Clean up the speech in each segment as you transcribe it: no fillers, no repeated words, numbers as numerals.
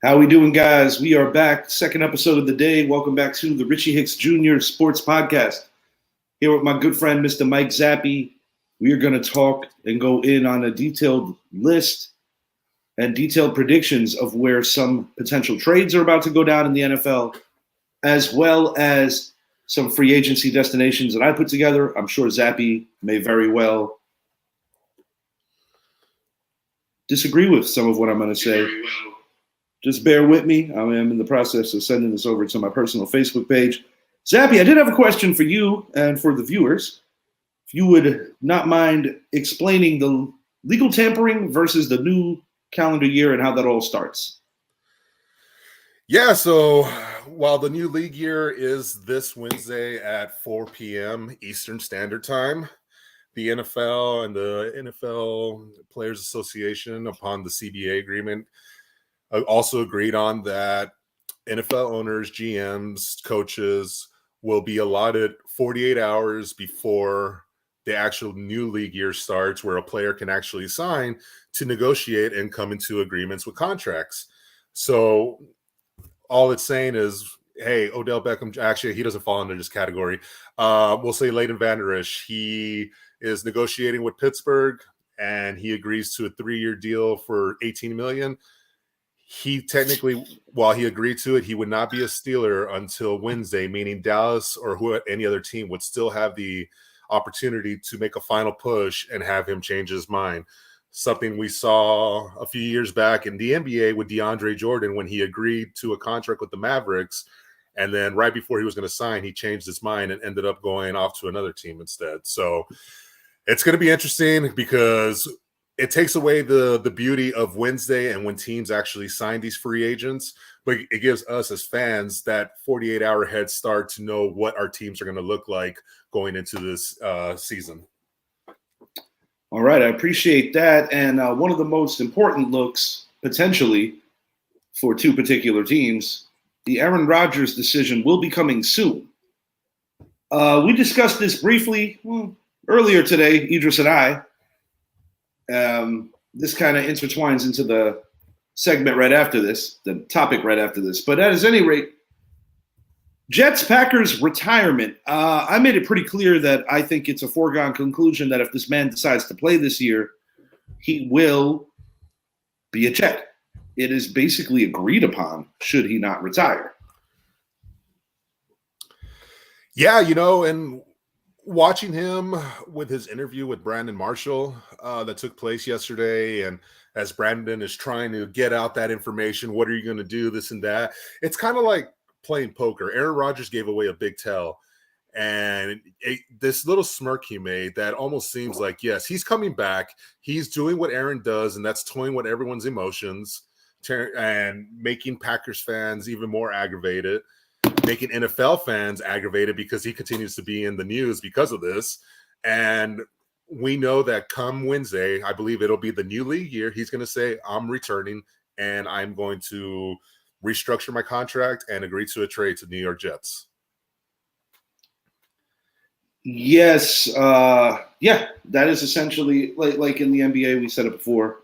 How we doing, guys? We are back. Second episode of the day. Welcome back to the Richie Hicks Jr. Sports Podcast. Here with my good friend, Mr. Mike Zappi. We are going to talk and go in on a detailed list and detailed predictions of where some potential trades are about to go down in the NFL, as well as some free agency destinations that I put together. I'm sure Zappi may very well disagree with some of what I'm going to say. Just bear with me. I am in the process of sending this over to my personal Facebook page. Zappi, I did have a question for you and for the viewers. If you would not mind explaining the legal tampering versus the new calendar year and how that all starts. Yeah, so while the new league year is this Wednesday at 4 p.m. Eastern Standard Time, the NFL and the NFL Players Association, upon the CBA agreement, also agreed on that NFL owners, GMs, coaches will be allotted 48 hours before the actual new league year starts, where a player can actually sign to negotiate and come into agreements with contracts. So all it's saying is, hey, Odell Beckham, actually, he doesn't fall under this category. We'll say Leighton Vander Esch, he is negotiating with Pittsburgh, and he agrees to a 3-year deal for $18 million. He technically, while he agreed to it, he would not be a Steeler until Wednesday, meaning Dallas or any other team would still have the opportunity to make a final push and have him change his mind. Something we saw a few years back in the NBA with DeAndre Jordan when he agreed to a contract with the Mavericks, and then right before he was going to sign, he changed his mind and ended up going off to another team instead. So it's going to be interesting because it takes away the beauty of Wednesday and when teams actually sign these free agents, but it gives us as fans that 48-hour head start to know what our teams are going to look like going into this season. All right, I appreciate that. And one of the most important looks, potentially, for two particular teams, the Aaron Rodgers decision will be coming soon. We discussed this briefly earlier today, Idris and I. This kind of intertwines into the segment right after this, the topic right after this. But at any rate, Jets-Packers retirement. I made it pretty clear that I think it's a foregone conclusion that if this man decides to play this year, he will be a Jet. It is basically agreed upon should he not retire. Yeah, and watching him with his interview with Brandon Marshall that took place yesterday, and as Brandon is trying to get out that information, what are you going to do, this and that, it's kind of like playing poker. Aaron Rodgers gave away a big tell, and this little smirk he made that almost seems like, yes, he's coming back. He's doing what Aaron does, and that's toying with everyone's emotions and making Packers fans even more aggravated, making NFL fans aggravated because he continues to be in the news because of this. And we know that come Wednesday, I believe it'll be the new league year, he's going to say, I'm returning and I'm going to restructure my contract and agree to a trade to New York Jets. Yes. Yeah, that is essentially like in the NBA, we said it before.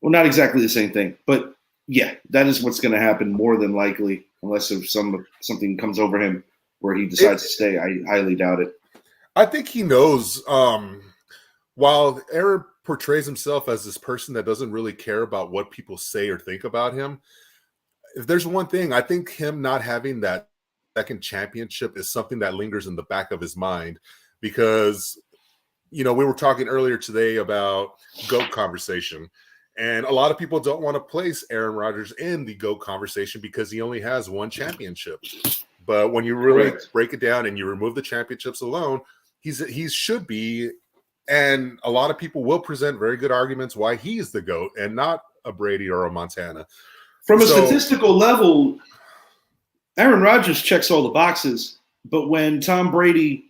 Well, not exactly the same thing, but yeah, that is what's going to happen more than likely, unless if something comes over him where he decides to stay. I highly doubt it. I think he knows. While Aaron portrays himself as this person that doesn't really care about what people say or think about him, if there's one thing, I think him not having that second championship is something that lingers in the back of his mind, because, we were talking earlier today about GOAT conversation. And a lot of people don't want to place Aaron Rodgers in the GOAT conversation because he only has one championship. But when you really break it down and you remove the championships alone, he should be. And a lot of people will present very good arguments why he is the GOAT and not a Brady or a Montana. From a statistical level, Aaron Rodgers checks all the boxes. But when Tom Brady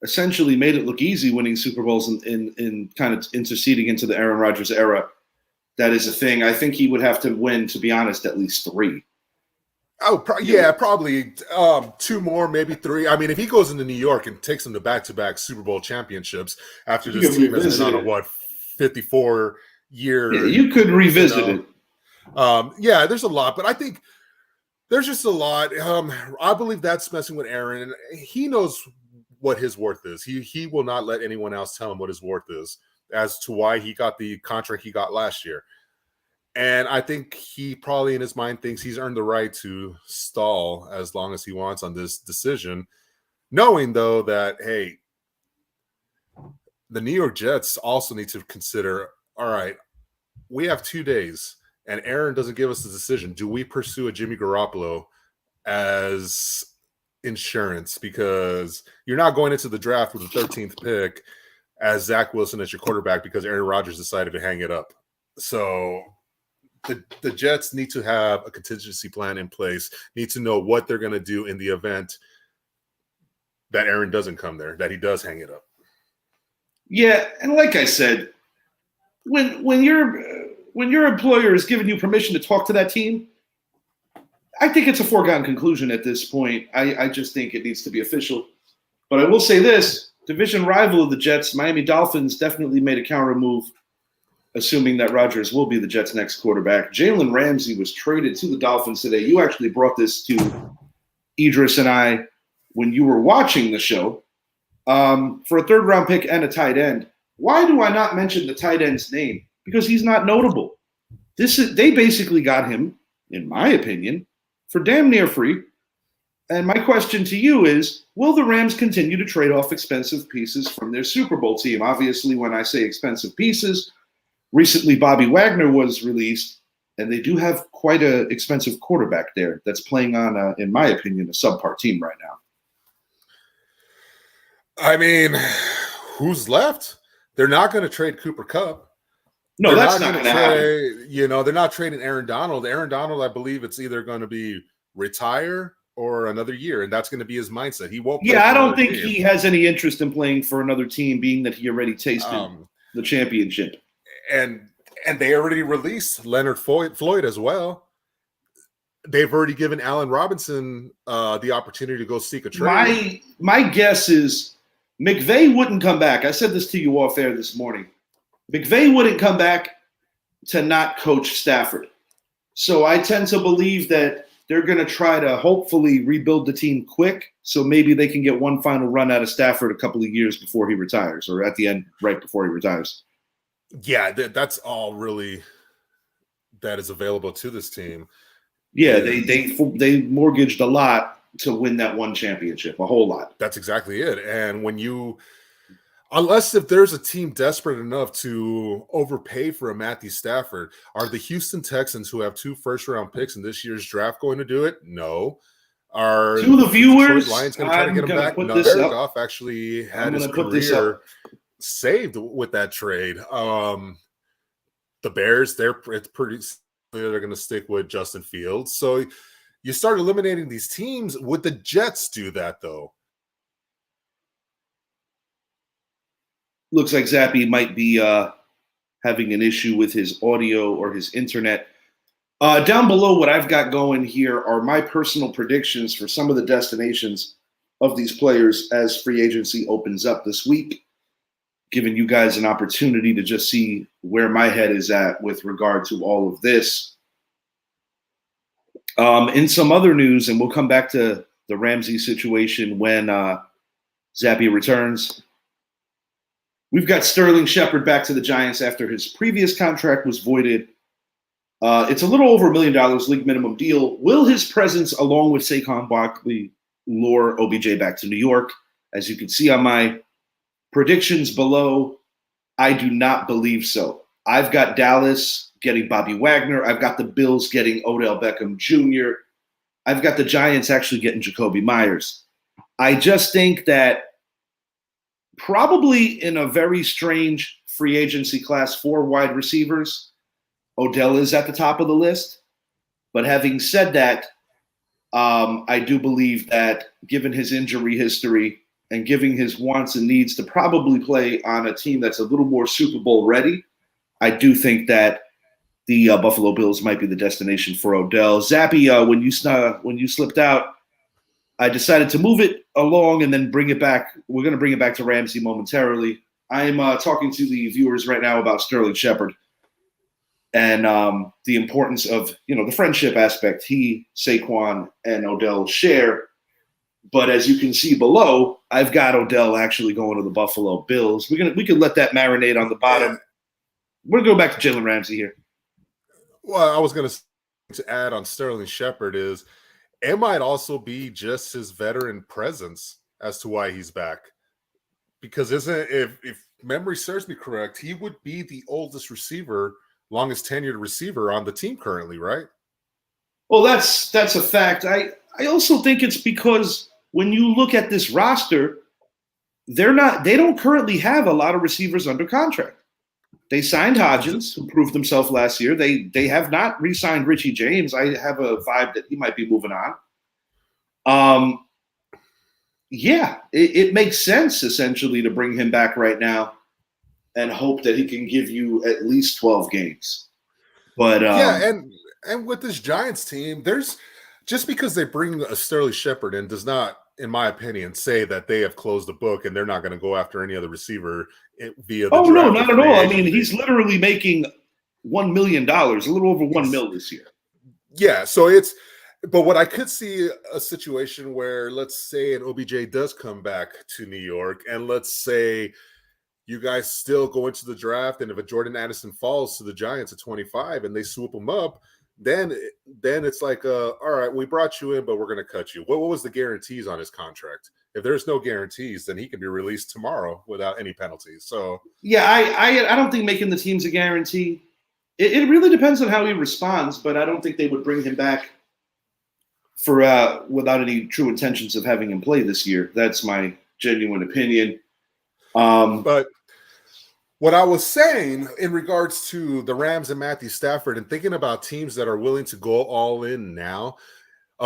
essentially made it look easy winning Super Bowls in kind of interceding into the Aaron Rodgers era, that is a thing. I think he would have to win, to be honest, at least 3. Oh, probably 2 more, maybe 3. I mean, if he goes into New York and takes them to back-to-back Super Bowl championships after this team has been on a 54-year. Yeah, you could revisit it. Yeah, there's a lot, but I think there's just a lot. I believe that's messing with Aaron, and he knows what his worth is. He will not let anyone else tell him what his worth is as to why he got the contract he got last year. And I think he probably in his mind thinks he's earned the right to stall as long as he wants on this decision, knowing though that, hey, the New York Jets also need to consider, all right, we have 2 days and Aaron doesn't give us the decision. Do we pursue a Jimmy Garoppolo as insurance? Because you're not going into the draft with the 13th pick as Zach Wilson as your quarterback because Aaron Rodgers decided to hang it up. So the Jets need to have a contingency plan in place, need to know what they're going to do in the event that Aaron doesn't come there, that he does hang it up. Yeah, and like I said, when your employer is giving you permission to talk to that team, I think it's a foregone conclusion at this point. I just think it needs to be official. But I will say this, division rival of the Jets, Miami Dolphins, definitely made a counter move, assuming that Rodgers will be the Jets' next quarterback. Jalen Ramsey was traded to the Dolphins today. You actually brought this to Idris and I when you were watching the show. For a third-round pick and a tight end. Why do I not mention the tight end's name? Because he's not notable. They basically got him, in my opinion, for damn near free. And my question to you is, will the Rams continue to trade off expensive pieces from their Super Bowl team? Obviously, when I say expensive pieces, recently Bobby Wagner was released, and they do have quite an expensive quarterback there that's playing on, in my opinion, a subpar team right now. I mean, who's left? They're not going to trade Cooper Kupp. No, they're that's not going to happen. They're not trading Aaron Donald. Aaron Donald, I believe it's either going to be retire or another year, and that's going to be his mindset. He won't. Yeah, I don't think he has any interest in playing for another team, being that he already tasted the championship. And they already released Leonard Floyd as well. They've already given Allen Robinson the opportunity to go seek a trade. My guess is McVay wouldn't come back. I said this to you off air this morning. McVay wouldn't come back to not coach Stafford. So I tend to believe that they're going to try to hopefully rebuild the team quick so maybe they can get one final run out of Stafford a couple of years before he retires, or at the end, right before he retires. Yeah, that's all really that is available to this team. Yeah, they mortgaged a lot to win that one championship, a whole lot. That's exactly it. And unless if there's a team desperate enough to overpay for a Matthew Stafford, are the Houston Texans, who have 2 first-round picks in this year's draft, going to do it? No. Are to the viewers, Lions going to try to get him back? No. Jared Goff actually had his career saved with that trade. The Bears, it's pretty clear they're going to stick with Justin Fields. So you start eliminating these teams. Would the Jets do that, though? Looks like Zappy might be having an issue with his audio or his internet. Down below, what I've got going here are my personal predictions for some of the destinations of these players as free agency opens up this week, giving you guys an opportunity to just see where my head is at with regard to all of this. In some other news, and we'll come back to the Ramsey situation when Zappy returns, we've got Sterling Shepard back to the Giants after his previous contract was voided. It's a little over $1 million league minimum deal. Will his presence, along with Saquon Barkley, lure OBJ back to New York? As you can see on my predictions below, I do not believe so. I've got Dallas getting Bobby Wagner. I've got the Bills getting Odell Beckham Jr. I've got the Giants actually getting Jacoby Myers. I just think that probably in a very strange free agency class for wide receivers, Odell is at the top of the list. But having said that, I do believe that given his injury history and giving his wants and needs to probably play on a team that's a little more Super Bowl ready, I do think that the Buffalo Bills might be the destination for Odell. Zappy, when you slipped out, I decided to move it along and then bring it back. We're going to bring it back to Ramsey momentarily. I'm talking to the viewers right now about Sterling Shepard. and the importance of, the friendship aspect he, Saquon, and Odell share. But as you can see below, I've got Odell actually going to the Buffalo Bills. We can let that marinate on the bottom. We're going to go back to Jalen Ramsey here. Well, I was going to add on Sterling Shepard is it might also be just his veteran presence as to why he's back. Because if memory serves me correct, he would be the oldest receiver, longest tenured receiver on the team currently, right? Well, that's a fact. I also think it's because when you look at this roster, they don't currently have a lot of receivers under contract. They signed Hodgins, who proved himself last year. They have not re-signed Richie James. I have a vibe that he might be moving on. Yeah, it makes sense essentially to bring him back right now and hope that he can give you at least 12 games. But and with this Giants team, there's just because they bring a Sterling Shepard in does not, in my opinion, say that they have closed the book and they're not going to go after any other receiver via the draft. No, not at all. I mean, he's literally making $1 million, a little over $1 million this year. Yeah, but what I could see a situation where, let's say an OBJ does come back to New York, and let's say you guys still go into the draft, and if a Jordan Addison falls to the Giants at 25 and they swoop him up, then it's like, all right, we brought you in, but we're going to cut you. What was the guarantees on his contract? If there's no guarantees, then he can be released tomorrow without any penalties. So yeah, I don't think making the team's a guarantee. It really depends on how he responds, but I don't think they would bring him back for without any true intentions of having him play this year. That's my genuine opinion. But what I was saying in regards to the Rams and Matthew Stafford and thinking about teams that are willing to go all in now,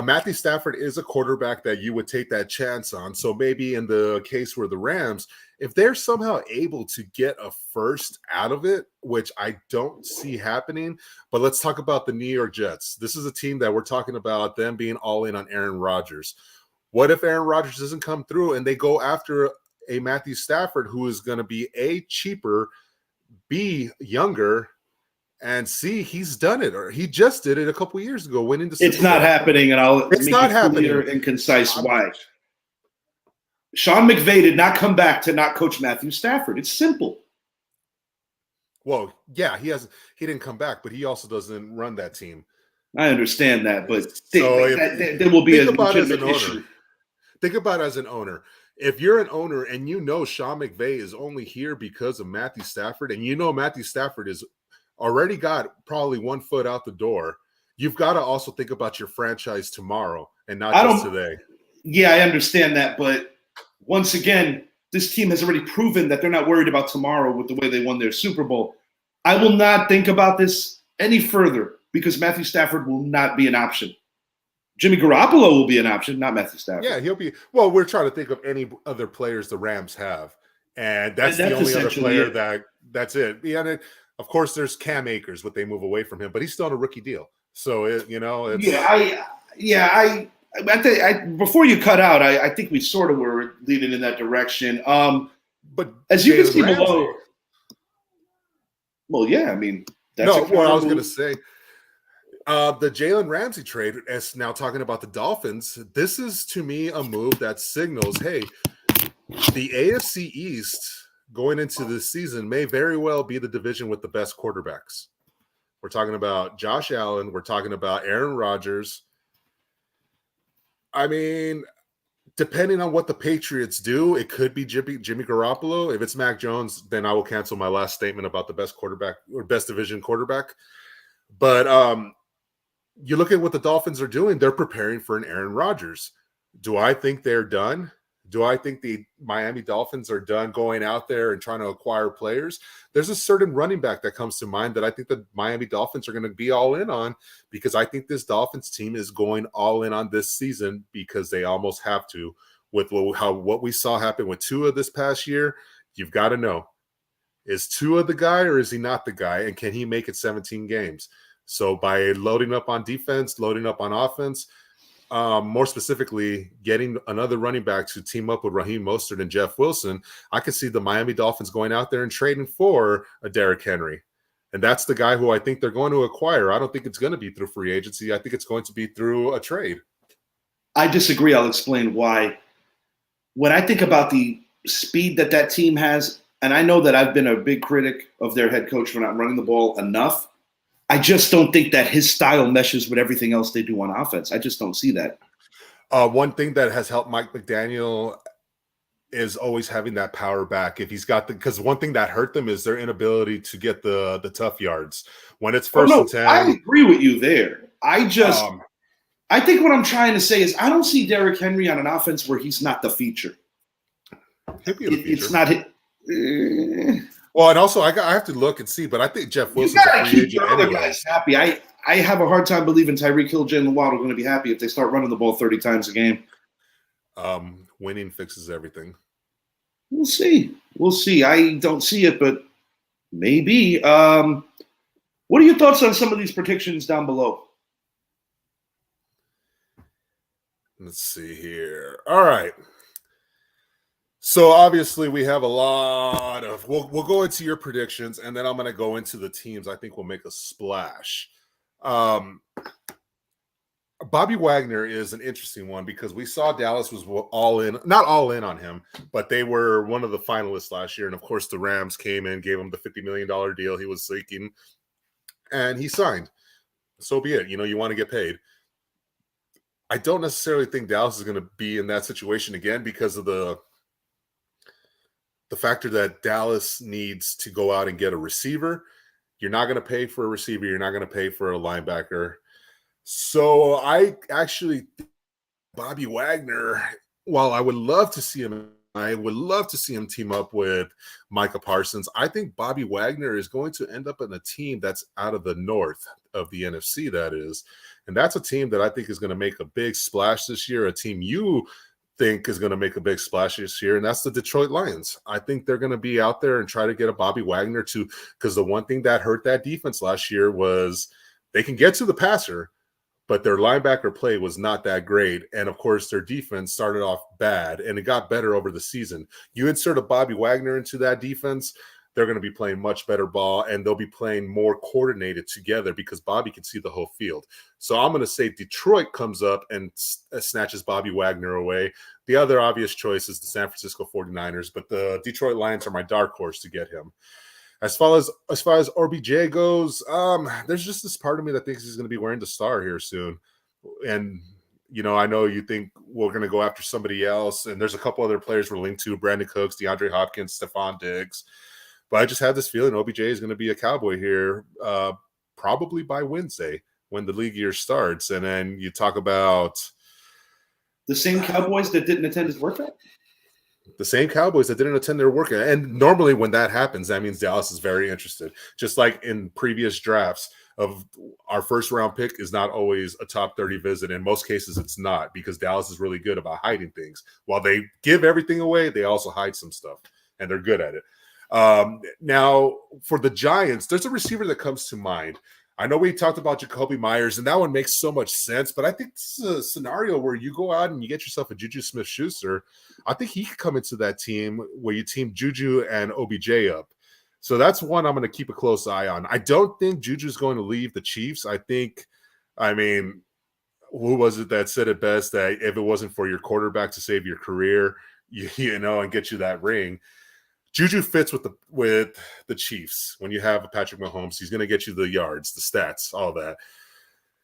Matthew Stafford is a quarterback that you would take that chance on. So maybe in the case where the Rams, if they're somehow able to get a first out of it, which I don't see happening, but let's talk about the New York Jets. This is a team that we're talking about them being all in on Aaron Rodgers. What if Aaron Rodgers doesn't come through and they go after a Matthew Stafford who is going to be A, cheaper, B, younger, and C, he's done it, or he just did it a couple years ago, winning the It's not happening, and I'll it's make not it happening. Clear and concise why. Sean McVay did not come back to not coach Matthew Stafford. It's simple. Well, yeah, he didn't come back, but he also doesn't run that team. I understand that, but there will be a legitimate issue. Think about it as an owner. If you're an owner and you know Sean McVay is only here because of Matthew Stafford, and you know Matthew Stafford is already got probably 1 foot out the door, you've got to also think about your franchise tomorrow and not just today. Yeah, I understand that, but once again, this team has already proven that they're not worried about tomorrow with the way they won their Super Bowl. I will not think about this any further because Matthew Stafford will not be an option. Jimmy Garoppolo will be an option, not Matthew Stafford. Yeah, he'll be. Well, we're trying to think of any other players the Rams have, and that's the only other player that's it. Yeah, and of course, there's Cam Akers, but they move away from him, but he's still on a rookie deal. So before you cut out, I think we sort of were leading in that direction. But as you can see below, well, yeah, I mean, that's what I was going to say. The Jalen Ramsey trade is now talking about the Dolphins. This is to me a move that signals, hey, the AFC East going into this season may very well be the division with the best quarterbacks. We're talking about Josh Allen. We're talking about Aaron Rodgers. I mean, depending on what the Patriots do, it could be Jimmy Garoppolo. If it's Mac Jones, then I will cancel my last statement about the best quarterback or best division quarterback. But you look at what the Dolphins are doing, they're preparing for an Aaron Rodgers. Do I think they're done? Do I think the Miami Dolphins are done going out there and trying to acquire players? There's a certain running back that comes to mind that I think the Miami Dolphins are going to be all in on because I think this Dolphins team is going all in on this season because they almost have to. With what we saw happen with Tua this past year, you've got to know, is Tua the guy or is he not the guy? And can he make it 17 games? So by loading up on defense, loading up on offense, more specifically, getting another running back to team up with Raheem Mostert and Jeff Wilson, I could see the Miami Dolphins going out there and trading for a Derrick Henry. And that's the guy who I think they're going to acquire. I don't think it's going to be through free agency. I think it's going to be through a trade. I disagree. I'll explain why. When I think about the speed that team has, and I know that I've been a big critic of their head coach for not running the ball enough, I just don't think that his style meshes with everything else they do on offense. I just don't see that. One thing that has helped Mike McDaniel is always having that power back. If he's got because one thing that hurt them is their inability to get the tough yards when it's first and 10. I agree with you there. I think what I'm trying to say is I don't see Derrick Henry on an offense where he's not the feature. It's not. Well, and also I have to look and see, but I think Jeff Wilson's a free agent other guys happy. I have a hard time believing Tyreek Hill, Jalen Waddle are going to be happy if they start running the ball 30 times a game. Winning fixes everything. We'll see. I don't see it, but maybe. What are your thoughts on some of these predictions down below? Let's see here. All right. So obviously we have a lot of we'll go into your predictions, and then I'm going to go into the teams I think will make a splash. Bobby Wagner is an interesting one because we saw Dallas was not all in on him, but they were one of the finalists last year. And of course the Rams came in, gave him the $50 million deal he was seeking, and he signed. So be it. You want to get paid. I don't necessarily think Dallas is going to be in that situation again because of the factor that Dallas needs to go out and get a receiver. You're not going to pay for a receiver. You're not going to pay for a linebacker. So I actually, Bobby Wagner, while I would love to see him team up with Micah Parsons, I think Bobby Wagner is going to end up in a team that's out of the north of the NFC, that is. And that's a team that I think is going to make a big splash this year, a team you think is going to make a big splash this year, and that's the Detroit Lions. I think they're going to be out there and try to get a Bobby Wagner too, because the one thing that hurt that defense last year was they can get to the passer, but their linebacker play was not that great. And of course, their defense started off bad, and it got better over the season. You insert a Bobby Wagner into that defense, they're going to be playing much better ball, and they'll be playing more coordinated together because Bobby can see the whole field. So I'm going to say Detroit comes up and snatches Bobby Wagner away. The other obvious choice is the San Francisco 49ers, but the Detroit Lions are my dark horse to get him. As far as OBJ goes, there's just this part of me that thinks he's going to be wearing the star here soon. And, I know you think we're going to go after somebody else, and there's a couple other players we're linked to, Brandon Cooks, DeAndre Hopkins, Stephon Diggs. But I just had this feeling OBJ is going to be a Cowboy here probably by Wednesday when the league year starts. And then you talk about the same Cowboys that didn't attend his workout? The same Cowboys that didn't attend their workout. And normally when that happens, that means Dallas is very interested. Just like in previous drafts of our first round pick is not always a top 30 visit. In most cases, it's not, because Dallas is really good about hiding things. While they give everything away, they also hide some stuff, and they're good at it. Now, for the Giants, there's a receiver that comes to mind. I know we talked about Jacoby Myers, and that one makes so much sense, but I think this is a scenario where you go out and you get yourself a Juju Smith-Schuster. I think he could come into that team where you team Juju and OBJ up. So that's one I'm going to keep a close eye on. I don't think Juju's going to leave the Chiefs. Who was it that said it best, that if it wasn't for your quarterback to save your career, and get you that ring? Juju fits with the Chiefs. When you have a Patrick Mahomes, he's going to get you the yards, the stats, all that.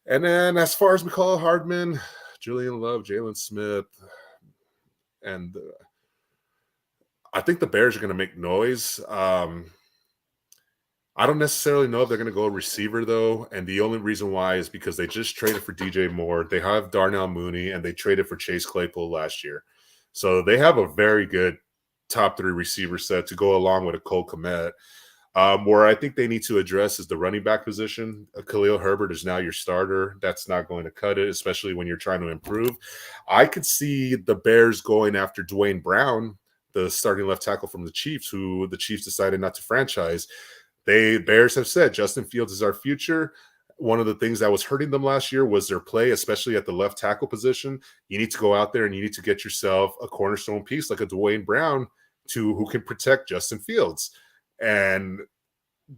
And then as far as McCall Hardman, Julian Love, Jalen Smith, and I think the Bears are going to make noise. I don't necessarily know if they're going to go receiver, though, and the only reason why is because they just traded for DJ Moore. They have Darnell Mooney, and they traded for Chase Claypool last year. So they have a very good top 3 receiver set to go along with a Cole Kmet. Where I think they need to address is the running back position. Khalil Herbert is now your starter. That's not going to cut it, especially when you're trying to improve. I could see the Bears going after Dwayne Brown, the starting left tackle from the Chiefs, who the Chiefs decided not to franchise. Bears have said Justin Fields is our future. One of the things that was hurting them last year was their play, especially at the left tackle position. You need to go out there and you need to get yourself a cornerstone piece like a Dwayne Brown who can protect Justin Fields. And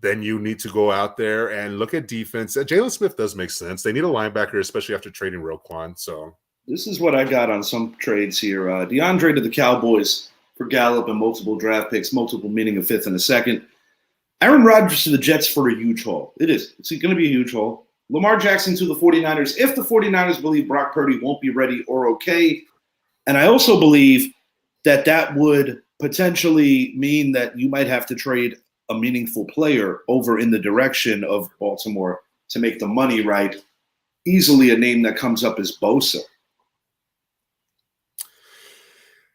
then you need to go out there and look at defense. Jalen Smith does make sense. They need a linebacker, especially after trading Roquan. So this is what I got on some trades here. DeAndre to the Cowboys for Gallup and multiple draft picks, multiple meaning a fifth and a second. Aaron Rodgers to the Jets for a huge haul. It is. It's going to be a huge haul. Lamar Jackson to the 49ers if the 49ers believe Brock Purdy won't be ready or okay. And I also believe that would potentially mean that you might have to trade a meaningful player over in the direction of Baltimore to make the money right. Easily a name that comes up is Bosa.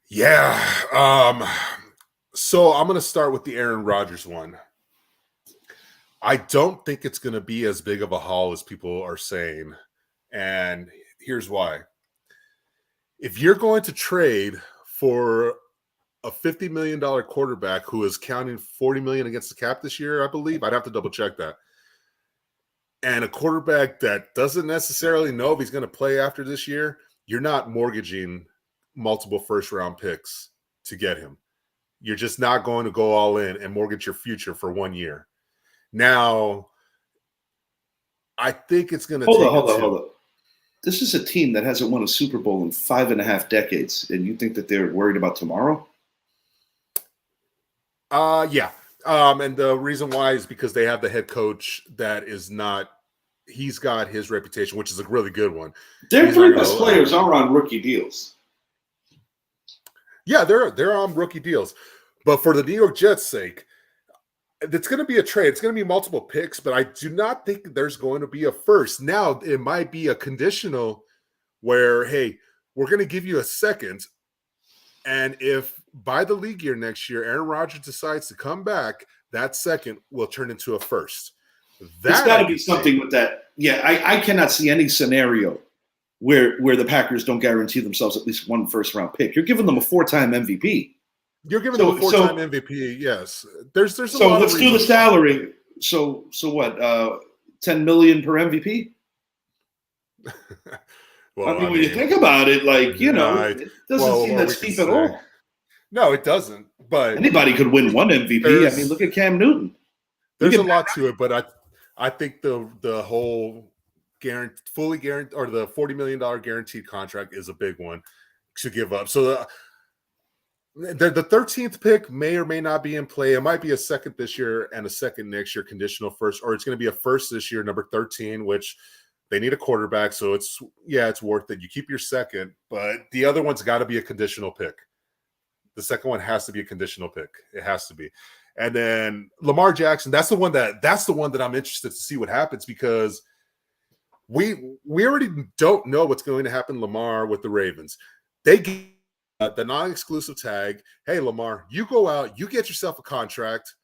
Yeah. So I'm going to start with the Aaron Rodgers one. I don't think it's going to be as big of a haul as people are saying. And here's why. If you're going to trade for a $50 million quarterback who is counting $40 million against the cap this year, I believe, I'd have to double check that. And a quarterback that doesn't necessarily know if he's going to play after this year, you're not mortgaging multiple first-round picks to get him. You're just not going to go all in and mortgage your future for 1 year. Now, I think it's going to Hold on. This is a team that hasn't won a Super Bowl in 5.5 decades, and you think that they're worried about tomorrow? Yeah. And the reason why is because they have the head coach that is not – he's got his reputation, which is a really good one. Their three best players are on rookie deals. Yeah, they're on rookie deals. But for the New York Jets' sake, it's going to be a trade. It's going to be multiple picks, but I do not think there's going to be a first. Now, it might be a conditional where, hey, we're going to give you a second, and if by the league year next year, Aaron Rodgers decides to come back, that second will turn into a first. There's got to be something with that. Yeah, I cannot see any scenario where the Packers don't guarantee themselves at least one first-round pick. You're giving them a 4-time MVP. You're giving them a 4-time MVP, yes. There's a so lot let's of do the salary. So what? $10 million per MVP? Well, I mean, when you think about it, like it doesn't seem that steep at all. No, it doesn't. But anybody could win one MVP. I mean, look at Cam Newton. There's a lot to it, but I think the whole fully guaranteed or the $40 million guaranteed contract is a big one to give up. So the 13th pick may or may not be in play. It might be a second this year and a second next year, conditional first, or it's going to be a first this year, number 13, which they need a quarterback. So it's worth it. You keep your second, but the other one's got to be a conditional pick. The second one has to be a conditional pick. It has to be. And then Lamar Jackson, that's the one that I'm interested to see what happens, because we already don't know what's going to happen to Lamar with the Ravens. They get the non-exclusive tag. Hey, Lamar, you go out, you get yourself a contract,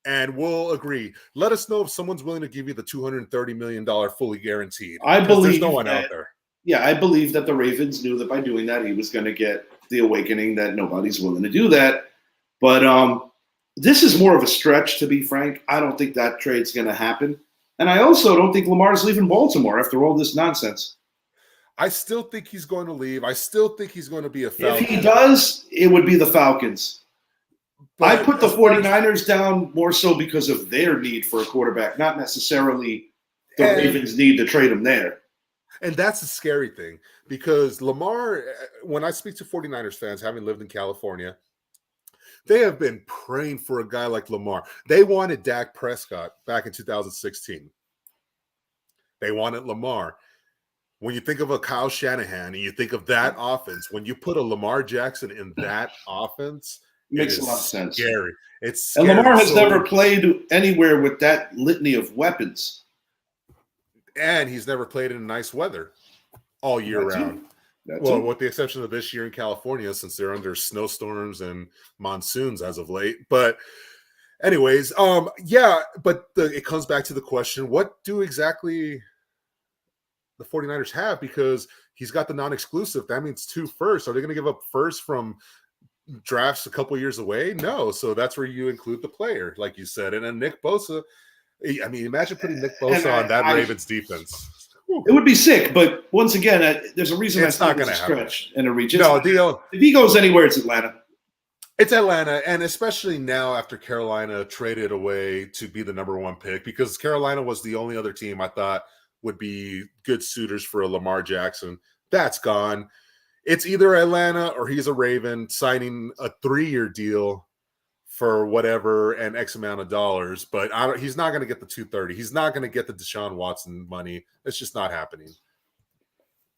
and we'll agree. Let us know if someone's willing to give you the $230 million fully guaranteed. I believe there's no one out there. Yeah, I believe that the Ravens knew that by doing that, he was going to get the awakening that nobody's willing to do that. But this is more of a stretch, to be frank. I don't think that trade's going to happen. And I also don't think Lamar's leaving Baltimore after all this nonsense. I still think he's going to leave. I still think he's going to be a Falcon. If he does, it would be the Falcons. But I put the 49ers down more so because of their need for a quarterback, not necessarily the Ravens' need to trade him there. And that's the scary thing, because Lamar, when I speak to 49ers fans, having lived in California, they have been praying for a guy like Lamar. They wanted Dak Prescott back in 2016. They wanted Lamar. When you think of a Kyle Shanahan and you think of that offense, when you put a Lamar Jackson in that offense, it makes a lot of sense. Scary. It's scary. And Lamar has never played anywhere with that litany of weapons. And he's never played in nice weather all year round. Well, with the exception of this year in California, since they're under snowstorms and monsoons as of late. But anyways, it comes back to the question, what do exactly the 49ers have? Because he's got the non-exclusive. That means 2 firsts. Are they going to give up first from drafts a couple years away? No. So that's where you include the player, like you said. And then Nick Bosa, I mean, imagine putting Nick Bosa on that Ravens defense. It would be sick, but once again, there's a reason it's not going to stretch and a reach. No, deal. If he goes anywhere, it's Atlanta. It's Atlanta, and especially now after Carolina traded away to be the number one pick, because Carolina was the only other team I thought would be good suitors for a Lamar Jackson. That's gone. It's either Atlanta or he's a Raven signing a 3-year deal for whatever and X amount of dollars, but he's not going to get the 230. He's not going to get the Deshaun Watson money. It's just not happening.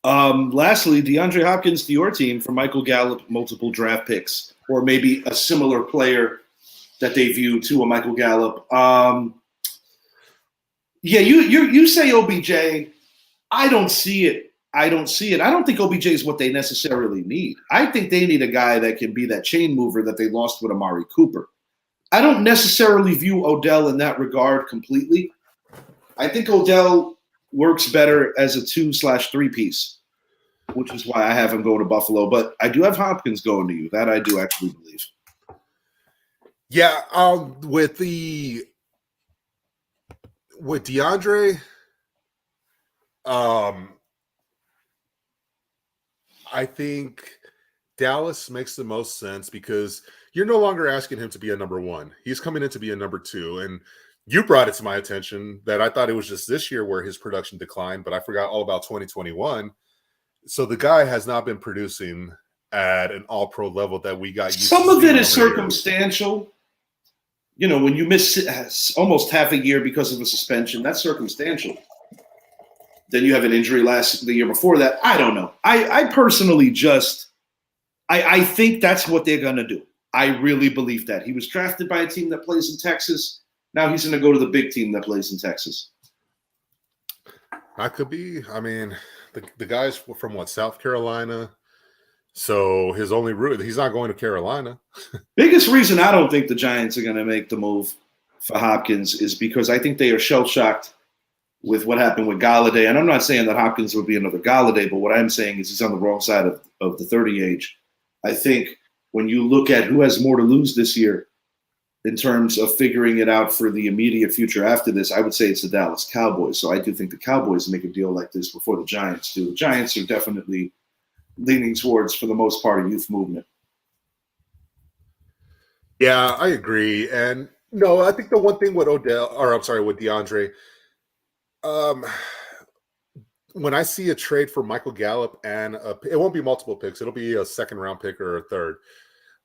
Lastly, DeAndre Hopkins to your team for Michael Gallup, multiple draft picks, or maybe a similar player that they view to a Michael Gallup. Yeah, you say OBJ. I don't see it. I don't think OBJ is what they necessarily need. I think they need a guy that can be that chain mover that they lost with Amari Cooper. I don't necessarily view Odell in that regard completely. I think Odell works better as a 2/3 piece, which is why I have him go to Buffalo. But I do have Hopkins going to you. That I do actually believe. Yeah, with DeAndre, I think Dallas makes the most sense because you're no longer asking him to be a number one. He's coming in to be a number two. And you brought it to my attention that I thought it was just this year where his production declined, but I forgot all about 2021. So the guy has not been producing at an all-pro level that we got used to. Some of it is circumstantial. You know, when you miss almost half a year because of a suspension, that's circumstantial. Then you have an injury the year before that. I don't know. I personally I think that's what they're going to do. I really believe that. He was drafted by a team that plays in Texas. Now he's going to go to the big team that plays in Texas. That could be. I mean, the guy's from what, South Carolina? So his only route, he's not going to Carolina. Biggest reason I don't think the Giants are going to make the move for Hopkins is because I think they are shell-shocked with what happened with Golladay. And I'm not saying that Hopkins would be another Golladay, but what I'm saying is he's on the wrong side of the 30 age. I think when you look at who has more to lose this year in terms of figuring it out for the immediate future after this, I would say it's the Dallas Cowboys. So I do think the Cowboys make a deal like this before the Giants do. The Giants are definitely leaning towards, for the most part, a youth movement. Yeah, I agree. And no, I think the one thing with with DeAndre, when I see a trade for Michael Gallup and it won't be multiple picks, it'll be a second round pick or a third.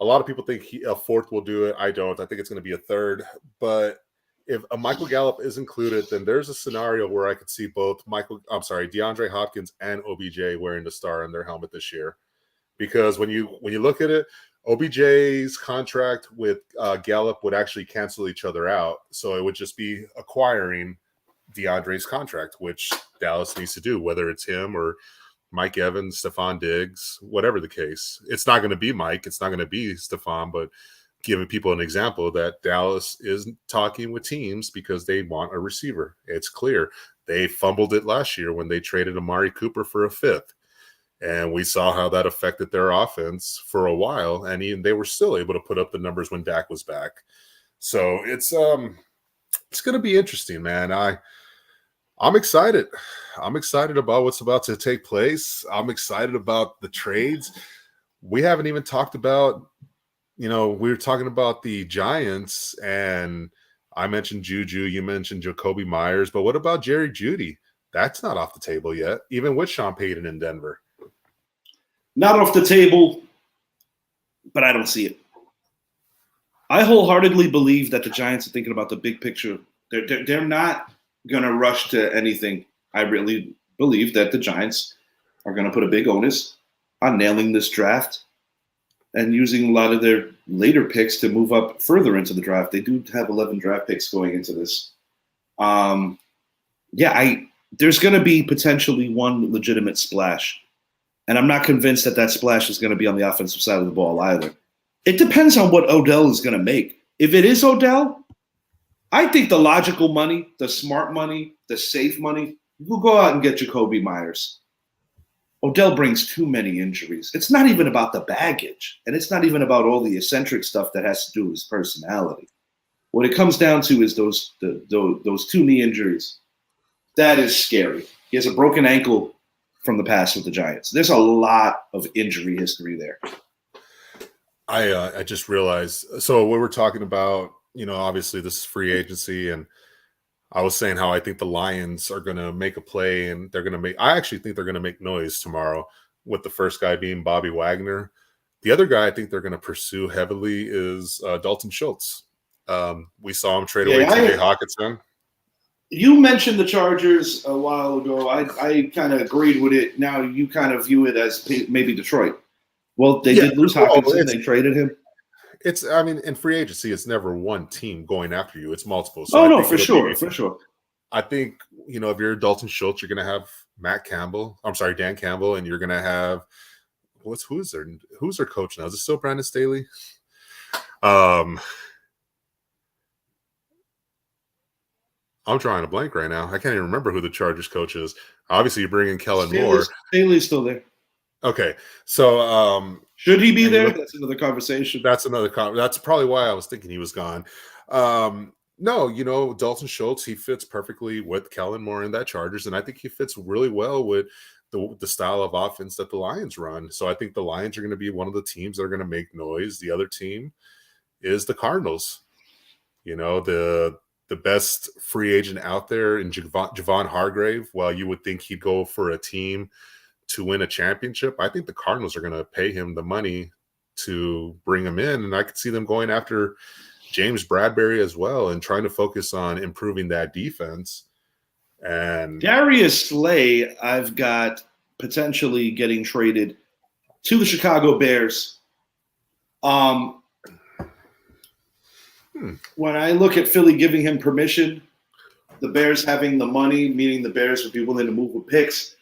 A lot of people think a fourth will do it. I don't. I think it's going to be a third. But if a Michael Gallup is included, then there's a scenario where I could see both DeAndre Hopkins and OBJ wearing the star on their helmet this year. Because when you look at it, OBJ's contract with Gallup would actually cancel each other out. So it would just be acquiring DeAndre's contract, which Dallas needs to do, whether it's him or Mike Evans, Stephon Diggs, whatever the case. It's not going to be Mike. It's not going to be Stephon, but giving people an example that Dallas is talking with teams because they want a receiver. It's clear. They fumbled it last year when they traded Amari Cooper for a fifth. And we saw how that affected their offense for a while. And even they were still able to put up the numbers when Dak was back. So it's going to be interesting, man. I'm excited. I'm excited about what's about to take place. I'm excited about the trades. We haven't even talked about, we were talking about the Giants, and I mentioned Juju. You mentioned Jacoby Myers. But what about Jerry Jeudy? That's not off the table yet, even with Sean Payton in Denver. Not off the table, but I don't see it. I wholeheartedly believe that the Giants are thinking about the big picture. They're not going to rush to anything. I really believe that the Giants are going to put a big onus on nailing this draft and using a lot of their later picks to move up further into the draft. They do have 11 draft picks going into this. There's going to be potentially one legitimate splash. And I'm not convinced that splash is going to be on the offensive side of the ball either. It depends on what Odell is going to make. If it is Odell, I think the logical money, the smart money, the safe money, we'll go out and get Jacoby Myers. Odell brings too many injuries. It's not even about the baggage, and it's not even about all the eccentric stuff that has to do with his personality. What it comes down to is those two knee injuries. That is scary. He has a broken ankle from the past with the Giants. There's a lot of injury history there. I just realized. So we were talking about, obviously this is free agency, and I was saying how I think the Lions are going to make a play, and I actually think they're going to make noise tomorrow, with the first guy being Bobby Wagner. The other guy I think they're going to pursue heavily is Dalton Schultz. We saw him trade away T.J. Hawkinson. You mentioned the Chargers a while ago. I kind of agreed with it. Now you kind of view it as maybe Detroit. Well, they did lose Hawkinson. They traded him. In free agency, it's never one team going after you. It's multiple. So for sure. I think, if you're Dalton Schultz, you're going to have Dan Campbell, and you're going to have who's their coach now? Is it still Brandon Staley? I'm drawing a blank right now. I can't even remember who the Chargers coach is. Obviously, you bring in Kellen Moore. Staley's still there. Okay, so should he be there? That's another conversation. That's probably why I was thinking he was gone. No, Dalton Schultz, he fits perfectly with Kellen Moore in that Chargers, and I think he fits really well with the style of offense that the Lions run. So I think the Lions are going to be one of the teams that are going to make noise. The other team is the Cardinals. The best free agent out there in Javon Hargrave. While you would think he'd go for a team to win a championship, I think the Cardinals are going to pay him the money to bring him in, and I could see them going after James Bradberry as well and trying to focus on improving that defense. And Darius Slay, I've got potentially getting traded to the Chicago Bears. When I look at Philly giving him permission, the Bears having the money, meaning the Bears would be willing to move with picks.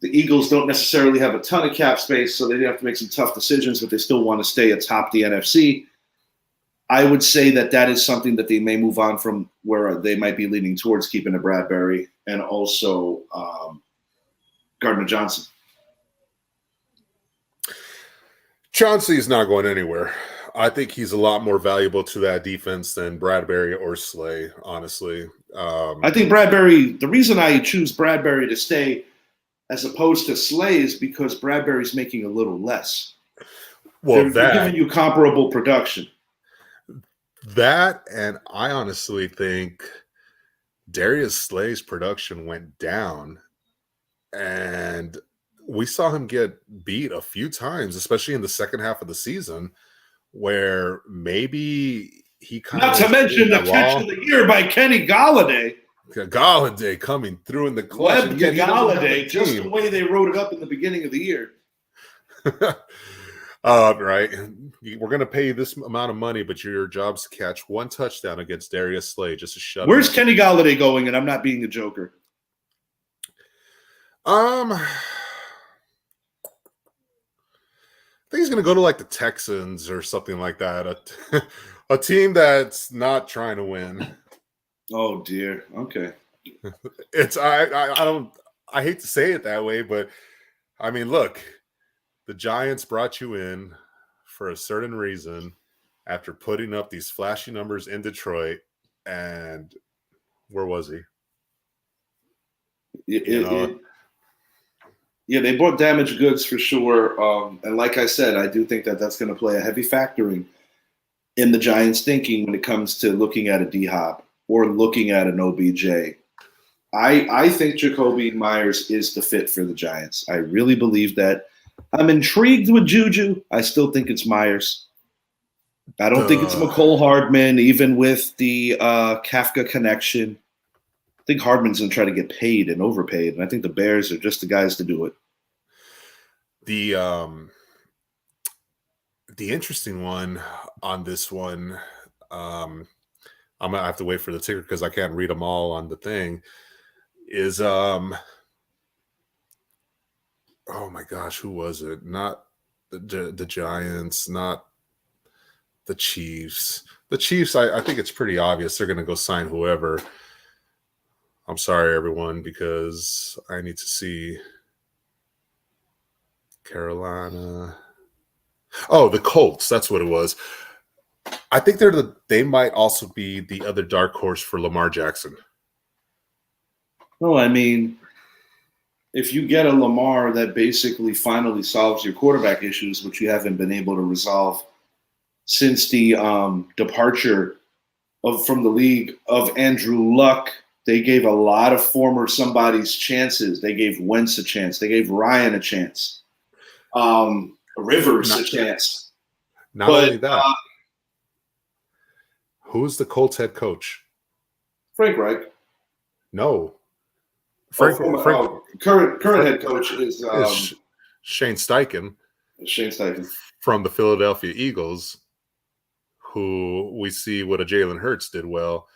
The Eagles don't necessarily have a ton of cap space, so they have to make some tough decisions, but they still want to stay atop the NFC. I would say that is something that they may move on from, where they might be leaning towards keeping a Bradberry and also Gardner Johnson. Chauncey's not going anywhere. I think he's a lot more valuable to that defense than Bradberry or Slay, honestly. I think Bradberry, the reason I choose Bradberry to stay as opposed to Slay is because Bradberry's making a little less. Well, they're giving you comparable production. That, and I honestly think Darius Slay's production went down, and we saw him get beat a few times, especially in the second half of the season, where maybe he kind of... Not to mention the catch of the year by Kenny Golladay. Golladay coming through in the clutch. Webb to Golladay, just the way they wrote it up in the beginning of the year. Right. We're going to pay you this amount of money, but your job's to catch one touchdown against Darius Slay just to shut Where's Kenny Golladay going? And I'm not being a joker. I think he's going to go to like the Texans or something like that. A team that's not trying to win. Oh dear. Okay. I hate to say it that way, but I mean, look, the Giants brought you in for a certain reason after putting up these flashy numbers in Detroit, and where was he? Yeah, they bought damaged goods for sure. And like I said, I do think that's going to play a heavy factor in the Giants' thinking when it comes to looking at a D-Hop or looking at an OBJ. I think Jacoby Myers is the fit for the Giants. I really believe that. I'm intrigued with Juju. I still think it's Myers. I don't think it's McCole Hardman, even with the Kafka connection. I think Hardman's going to try to get paid and overpaid, and I think the Bears are just the guys to do it. The interesting one on this one, I'm going to have to wait for the ticker because I can't read them all on the thing, is oh my gosh, who was it? Not the Giants, not the Chiefs. The Chiefs, I think it's pretty obvious they're going to go sign whoever. I'm sorry, everyone, because I need to see Carolina. Oh, the Colts. That's what it was. I think they might also be the other dark horse for Lamar Jackson. Well, I mean, if you get a Lamar that basically finally solves your quarterback issues, which you haven't been able to resolve since the departure from the league of Andrew Luck. They gave a lot of former somebody's chances. They gave Wentz a chance. They gave Ryan a chance. Rivers a chance. Not only that, who's the Colts head coach? Frank Reich. No. Current head coach is Shane Steichen. Shane Steichen from the Philadelphia Eagles, who we see what a Jalen Hurts did well.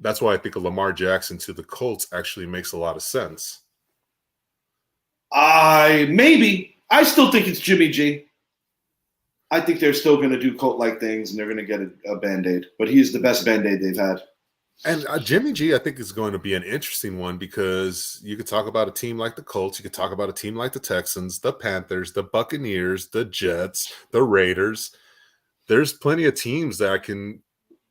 That's why I think a Lamar Jackson to the Colts actually makes a lot of sense. Maybe. I still think it's Jimmy G. I think they're still going to do Colt-like things, and they're going to get a Band-Aid. But he's the best Band-Aid they've had. And Jimmy G, I think, is going to be an interesting one because you could talk about a team like the Colts. You could talk about a team like the Texans, the Panthers, the Buccaneers, the Jets, the Raiders. There's plenty of teams that I can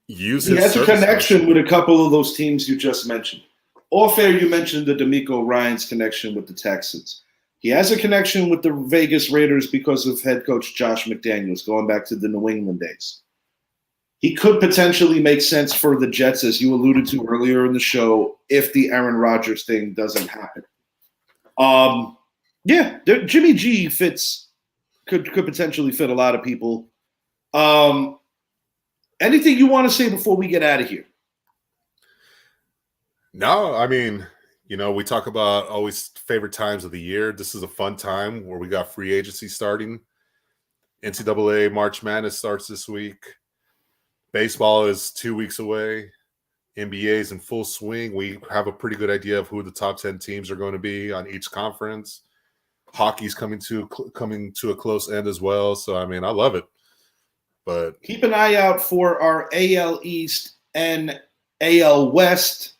use. He has a connection with a couple of those teams you just mentioned. All fair, you mentioned the DeMeco Ryans connection with the Texans. He has a connection with the Vegas Raiders because of head coach Josh McDaniels, going back to the New England days. He could potentially make sense for the Jets, as you alluded to earlier in the show, if the Aaron Rodgers thing doesn't happen. Jimmy G could potentially fit a lot of people. Anything you want to say before we get out of here? No, I mean, we talk about always favorite times of the year. This is a fun time where we got free agency starting. NCAA March Madness starts this week. Baseball is 2 weeks away. NBA is in full swing. We have a pretty good idea of who the top 10 teams are going to be on each conference. Hockey's coming to a close end as well. So, I mean, I love it. But keep an eye out for our AL East and AL West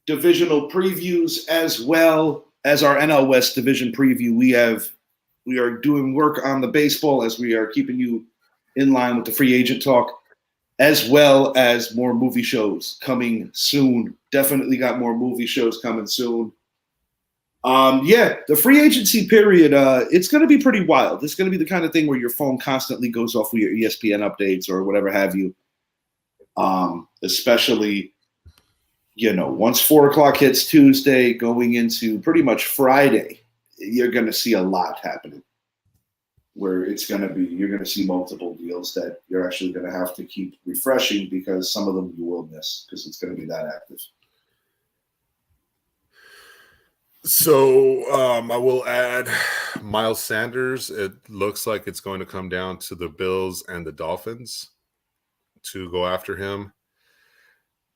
divisional previews, as well as our NL West division preview. We are doing work on the baseball as we are keeping you in line with the free agent talk, as well as more movie shows coming soon. Definitely got more movie shows coming soon. The free agency period, it's going to be pretty wild. It's going to be the kind of thing where your phone constantly goes off with your ESPN updates or whatever have you. Especially, once 4 o'clock hits Tuesday, going into pretty much Friday, you're going to see a lot happening. Where you're going to see multiple deals that you're actually going to have to keep refreshing because some of them you will miss because it's going to be that active. So I will add Miles Sanders. It looks like it's going to come down to the Bills and the Dolphins to go after him.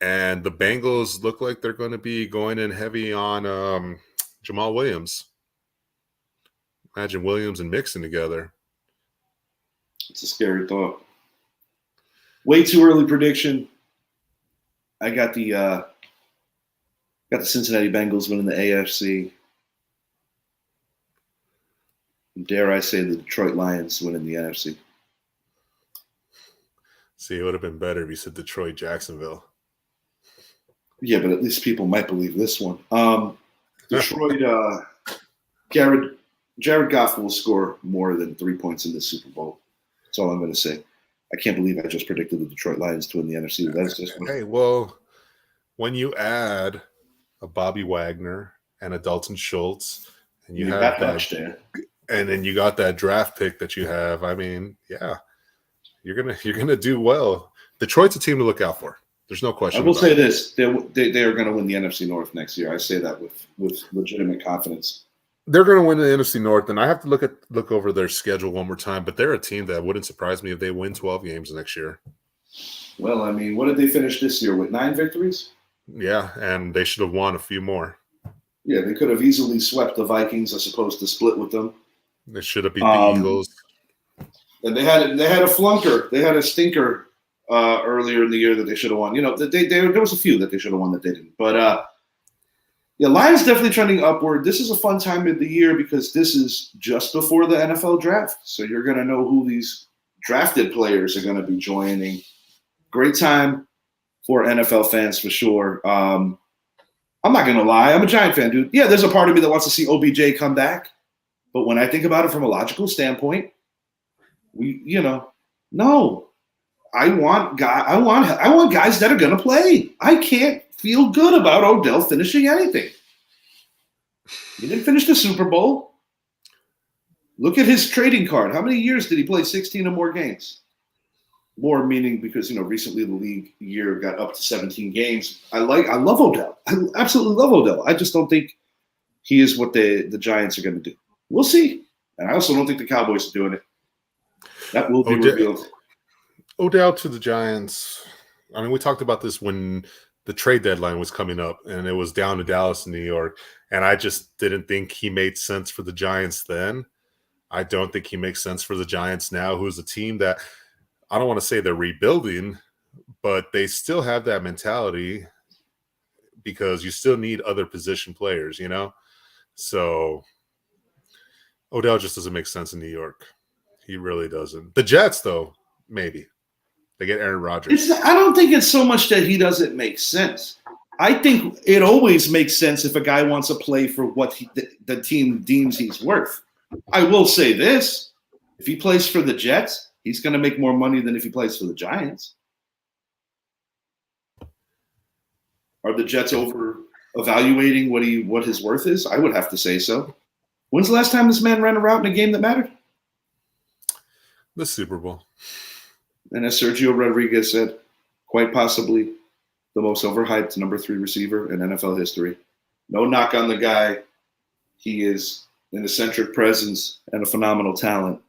And the Bengals look like they're going to be going in heavy on Jamal Williams. Imagine Williams and Mixon together. It's a scary thought. Way too early prediction. I got the Cincinnati Bengals winning the AFC. Dare I say the Detroit Lions winning the NFC. See, it would have been better if you said Detroit, Jacksonville. Yeah, but at least people might believe this one. Detroit, Jared Goff will score more than 3 points in the Super Bowl. That's all I'm going to say. I can't believe I just predicted the Detroit Lions to win the NFC. That's just hey, well, when you add a Bobby Wagner and a Dalton Schultz, and you have that, there. And then you got that draft pick that you have. I mean, yeah, you're gonna do well. Detroit's a team to look out for. There's no question. I will say this: they are going to win the NFC North next year. I say that with legitimate confidence. They're going to win the NFC North, and I have to look over their schedule one more time. But they're a team that wouldn't surprise me if they win 12 games next year. Well, I mean, what did they finish this year with? 9 victories? Yeah, and they should have won a few more. Yeah, they could have easily swept the Vikings as opposed to split with them. They should have beat the Eagles. And they had a flunker. They had a stinker earlier in the year that they should have won. There was a few that they should have won that they didn't. But Lions definitely trending upward. This is a fun time of the year because this is just before the NFL draft. So you're going to know who these drafted players are going to be joining. Great time for NFL fans for sure. I'm not going to lie. I'm a Giant fan, dude. Yeah, there's a part of me that wants to see OBJ come back. But when I think about it from a logical standpoint, No, I want guys that are going to play. I can't feel good about Odell finishing anything. He didn't finish the Super Bowl. Look at his trading card. How many years did he play 16 or more games? More meaning because, recently the league year got up to 17 games. I love Odell. I absolutely love Odell. I just don't think he is what the Giants are going to do. We'll see. And I also don't think the Cowboys are doing it. That will be revealed. Odell to the Giants. I mean, we talked about this when the trade deadline was coming up, and it was down to Dallas and New York. And I just didn't think he made sense for the Giants then. I don't think he makes sense for the Giants now, who's a team that I don't want to say they're rebuilding, but they still have that mentality because you still need other position players, So Odell just doesn't make sense in New York. He really doesn't. The Jets, though, maybe. They get Aaron Rodgers. I don't think it's so much that he doesn't make sense. I think it always makes sense if a guy wants to play for what the team deems he's worth. I will say this. If he plays for the Jets, he's going to make more money than if he plays for the Giants. Are the Jets over evaluating what his worth is? I would have to say so. When's the last time this man ran a route in a game that mattered? The Super Bowl. And as Sergio Rodriguez said, quite possibly the most overhyped number 3 receiver in NFL history. No knock on the guy. He is an eccentric presence and a phenomenal talent.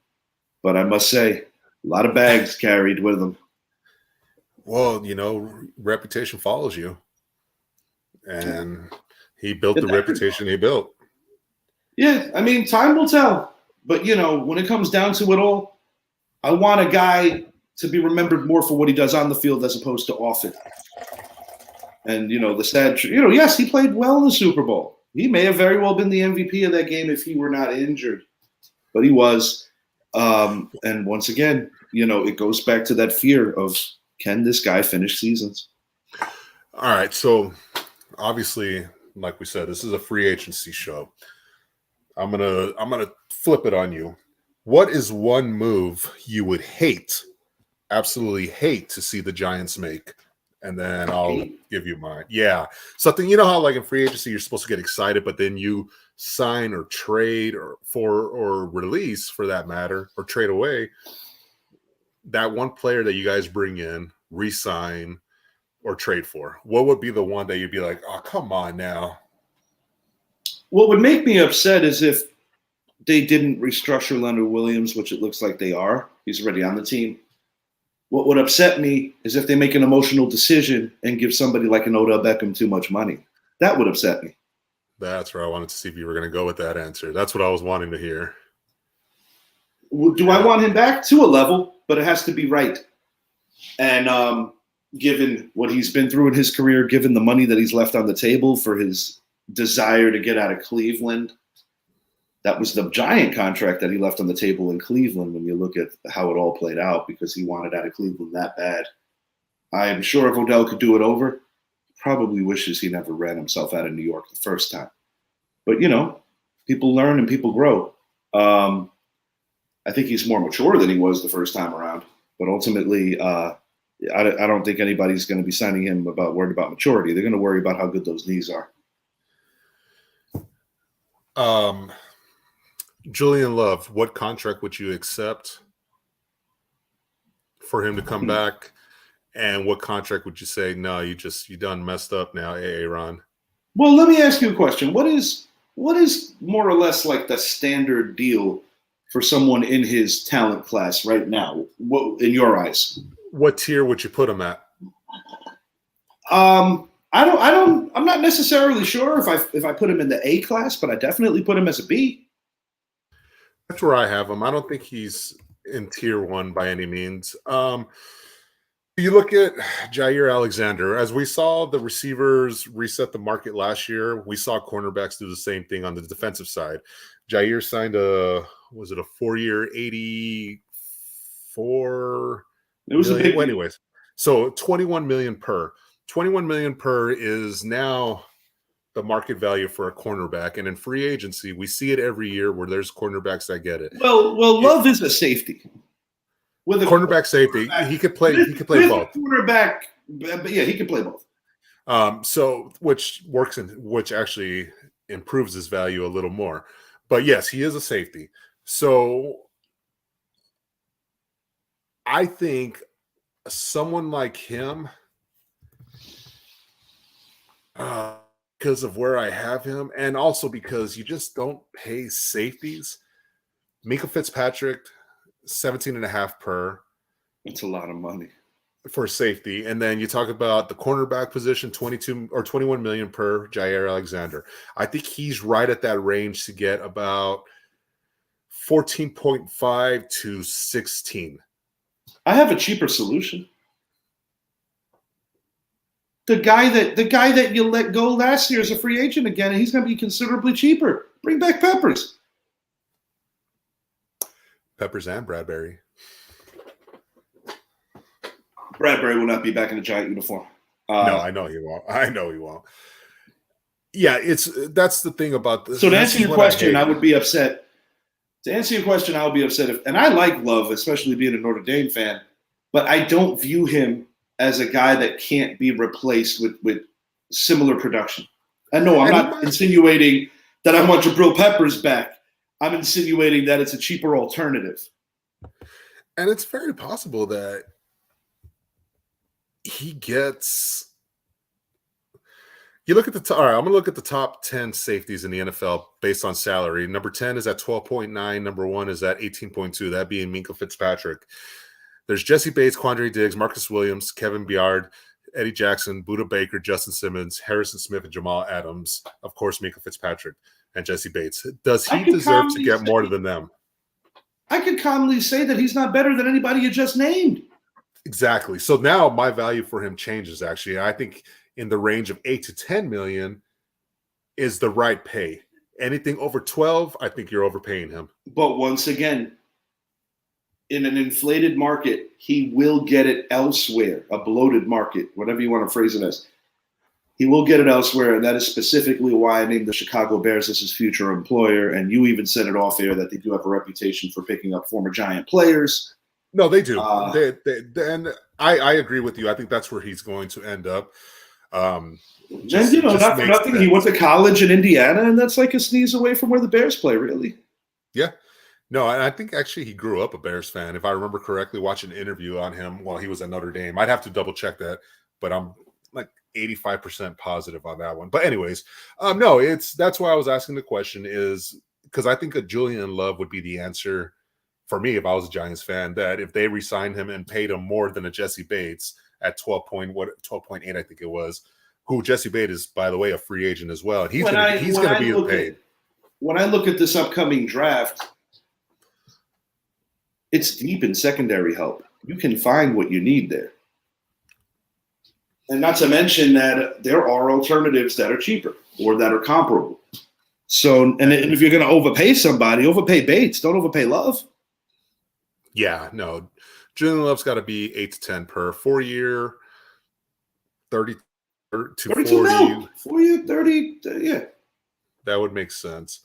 But I must say, a lot of bags carried with him. Well, reputation follows you. And he built the reputation he built. Yeah, I mean, time will tell. But, when it comes down to it all, I want a guy to be remembered more for what he does on the field as opposed to off it. And, the sad, yes, he played well in the Super Bowl. He may have very well been the MVP of that game if he were not injured. But he was. And once again, it goes back to that fear of, can this guy finish seasons? All right. So, obviously, like we said, this is a free agency show. I'm gonna flip it on you. What is one move you would absolutely hate to see the Giants make? And then I'll give you mine. Yeah. Something, how like in free agency, you're supposed to get excited, but then you sign or trade or release for that matter, or trade away that one player that you guys bring in, re-sign or trade for. What would be the one that you'd be like, oh, come on now? What would make me upset is if they didn't restructure Leonard Williams, which it looks like they are. He's already on the team. What would upset me is if they make an emotional decision and give somebody like an Odell Beckham too much money. That would upset me. That's where I wanted to see if you were going to go with that answer. That's what I was wanting to hear. Do I want him back? To a level, but it has to be right. And given what he's been through in his career, given the money that he's left on the table for his desire to get out of Cleveland, that was the giant contract that he left on the table in Cleveland when you look at how it all played out, because he wanted out of Cleveland that bad. I'm sure if Odell could do it over, probably wishes he never ran himself out of New York the first time. But, people learn and people grow. I think he's more mature than he was the first time around. But ultimately, I don't think anybody's going to be signing him worried about maturity. They're going to worry about how good those knees are. Julian Love, what contract would you accept for him to come back? And what contract would you say, no, you done messed up now, Aaron? Well, let me ask you a question. What is more or less like the standard deal for someone in his talent class right now? What, in your eyes? What tier would you put him at? I'm not necessarily sure if I put him in the A class, but I definitely put him as a B. That's where I have him. I don't think he's in tier 1 by any means. You look at Jair Alexander. As we saw the receivers reset the market last year, we saw cornerbacks do the same thing on the defensive side. Jair signed a 4-year, 84 It was million. a big Well, anyways, so $21 million per. $21 million per is now the market value for a cornerback. And in free agency, we see it every year where there's cornerbacks that get it. Well, Love is a safety. with a cornerback safety. He could play. He could play both. Quarterback, but yeah, he could play both. So which actually improves his value a little more. But yes, he is a safety. So I think someone like him, because of where I have him, and also because you just don't pay safeties. Minkah Fitzpatrick, 17.5 per. It's a lot of money For safety. And then you talk about the cornerback position, 22 or 21 million per Jair Alexander. I think he's right at that range to get about 14.5 to 16. I have a cheaper solution. The guy that you let go last year is a free agent again, and he's going to be considerably cheaper. Bring back Peppers. Peppers and Bradbury. Bradbury will not be back in the Giant uniform. No, I know he won't. Yeah, that's the thing about this. So to answer your question, I would be upset. To answer your question, I would be upset if, and I like Love, especially being a Notre Dame fan, but I don't view him as a guy that can't be replaced with similar production. And no, I'm not insinuating that I want Jabril Peppers back. I'm insinuating that it's a cheaper alternative. And it's very possible that he gets. You look at the all right. I'm going to look at the top 10 safeties in the NFL based on salary. Number 10 is at 12.9. Number 1 is at 18.2. That being Minkah Fitzpatrick. There's Jesse Bates, Quandre Diggs, Marcus Williams, Kevin Byard, Eddie Jackson, Budda Baker, Justin Simmons, Harrison Smith, and Jamal Adams. Of course, Minkah Fitzpatrick and Jesse Bates. Does he deserve to get more than them? I could calmly say that he's not better than anybody you just named. Exactly. So now my value for him changes, actually. I think in the range of 8 to 10 million is the right pay. Anything over 12, I think you're overpaying him. But once again, in an inflated market, he will get it elsewhere, a bloated market, whatever you want to phrase it as. He will get it elsewhere, and that is specifically why I named the Chicago Bears as his future employer. And you even said it off air that they do have a reputation for picking up former Giant players. No, they do. And I agree with you. I think that's where he's going to end up. Not for nothing. He went to college in Indiana, and that's like a sneeze away from where the Bears play, really. Yeah. No, and I think actually he grew up a Bears fan. If I remember correctly, watching an interview on him while he was at Notre Dame. I'd have to double check that, but I'm like 85% positive on that one. But anyways, no, that's why I was asking the question is because I think a Julian Love would be the answer for me if I was a Giants fan, that if they re-signed him and paid him more than a Jesse Bates at 12.8, I think it was, who Jesse Bates is, by the way, a free agent as well. And he's going to be paid. When I look at this upcoming draft, it's deep in secondary help. You can find what you need there. And not to mention that there are alternatives that are cheaper or that are comparable. So, and if you're going to overpay somebody, overpay Bates. Don't overpay Love. Yeah, no. Julian Love's got to be 8 to 10 per 4-year, 30 to 40. 4-year, 30, yeah. That would make sense.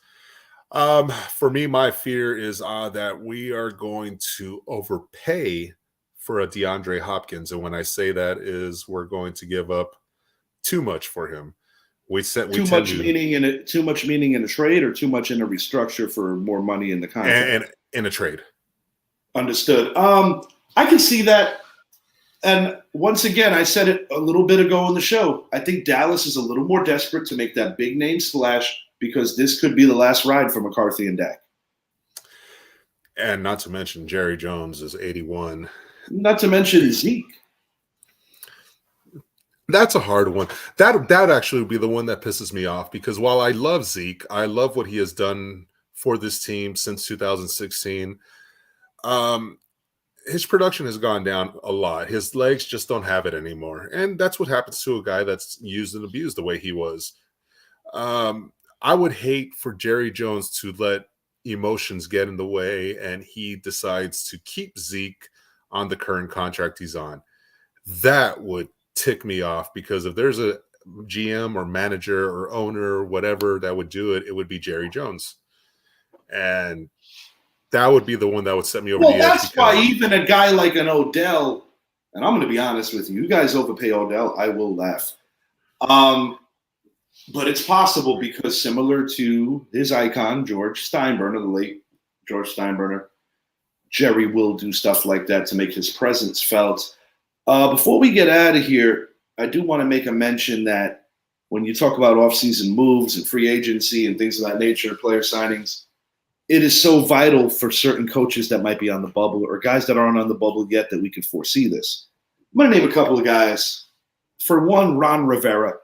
For me, my fear is that we are going to overpay for a DeAndre Hopkins. And when I say that is we're going to give up too much for him. Too much meaning in a trade, or too much in a restructure for more money in the contract? And in a trade. Understood. I can see that. And once again, I said it a little bit ago on the show. I think Dallas is a little more desperate to make that big name splash because this could be the last ride for McCarthy and Dak. And not to mention Jerry Jones is 81. Not to mention Zeke. That's a hard one. That actually would be the one that pisses me off because while I love Zeke, I love what he has done for this team since 2016. His production has gone down a lot. His legs just don't have it anymore. And that's what happens to a guy that's used and abused the way he was. I would hate for Jerry Jones to let emotions get in the way and he decides to keep Zeke on the current contract he's on. That would tick me off because if there's a GM or manager or owner or whatever that would do it, it would be Jerry Jones. And that would be the one that would set me over Well, the edge. that's why even a guy like an Odell, and I'm going to be honest with you, you guys overpay Odell, I will laugh. But it's possible because similar to his icon, George Steinbrenner, the late George Steinbrenner, Jerry will do stuff like that to make his presence felt. Before we get out of here, I do want to make a mention that when you talk about offseason moves and free agency and things of that nature, player signings, it is so vital for certain coaches that might be on the bubble or guys that aren't on the bubble yet that we could foresee this. I'm going to name a couple of guys. For one, Ron Rivera.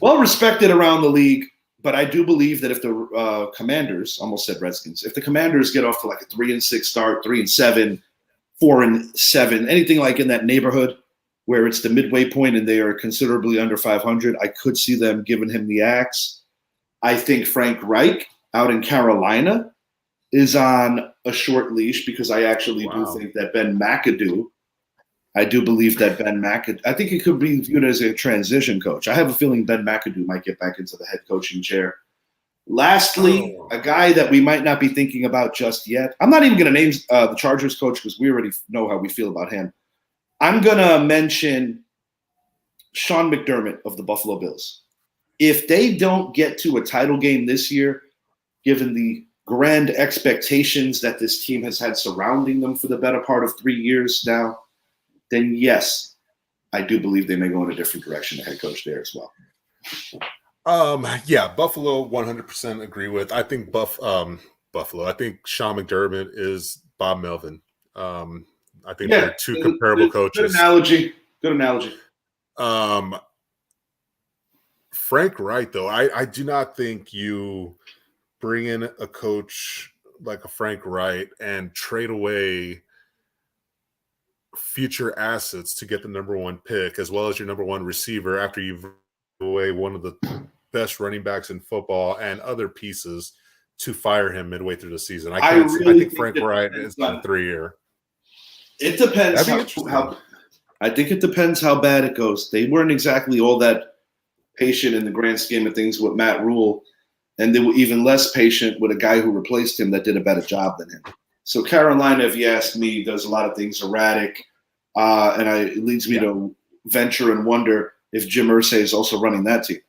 Well respected around the league, but I do believe that if the Commanders, almost said Redskins, if the Commanders get off to like a 3-6 start, 3-7, 4-7, anything like in that neighborhood where it's the midway point and they are considerably under 500, I could see them giving him the axe. I think Frank Reich out in Carolina is on a short leash because I actually do think that Ben McAdoo, I do believe that Ben McAdoo, I think it could be viewed as a transition coach. I have a feeling Ben McAdoo might get back into the head coaching chair. Lastly, a guy that we might not be thinking about just yet. I'm not even going to name the Chargers coach because we already know how we feel about him. I'm going to mention Sean McDermott of the Buffalo Bills. If they don't get to a title game this year, given the grand expectations that this team has had surrounding them for the better part of 3 years now, then yes, I do believe they may go in a different direction, the head coach there as well. Yeah, Buffalo 100% agree with. I think Buffalo. I think Sean McDermott is Bob Melvin. I think they're two comparable coaches. Good analogy. Frank Reich, though, I do not think you bring in a coach like a Frank Reich and trade away future assets to get the number one pick as well as your number one receiver after you've given away one of the best running backs in football and other pieces to fire him midway through the season. I think Frank Reich is on 3 year. It depends I think it depends how bad it goes. They weren't exactly all that patient in the grand scheme of things with Matt Rule, and they were even less patient with a guy who replaced him that did a better job than him. So Carolina, if you ask me, does a lot of things erratic, and it leads me to venture and wonder if Jim Irsay is also running that team.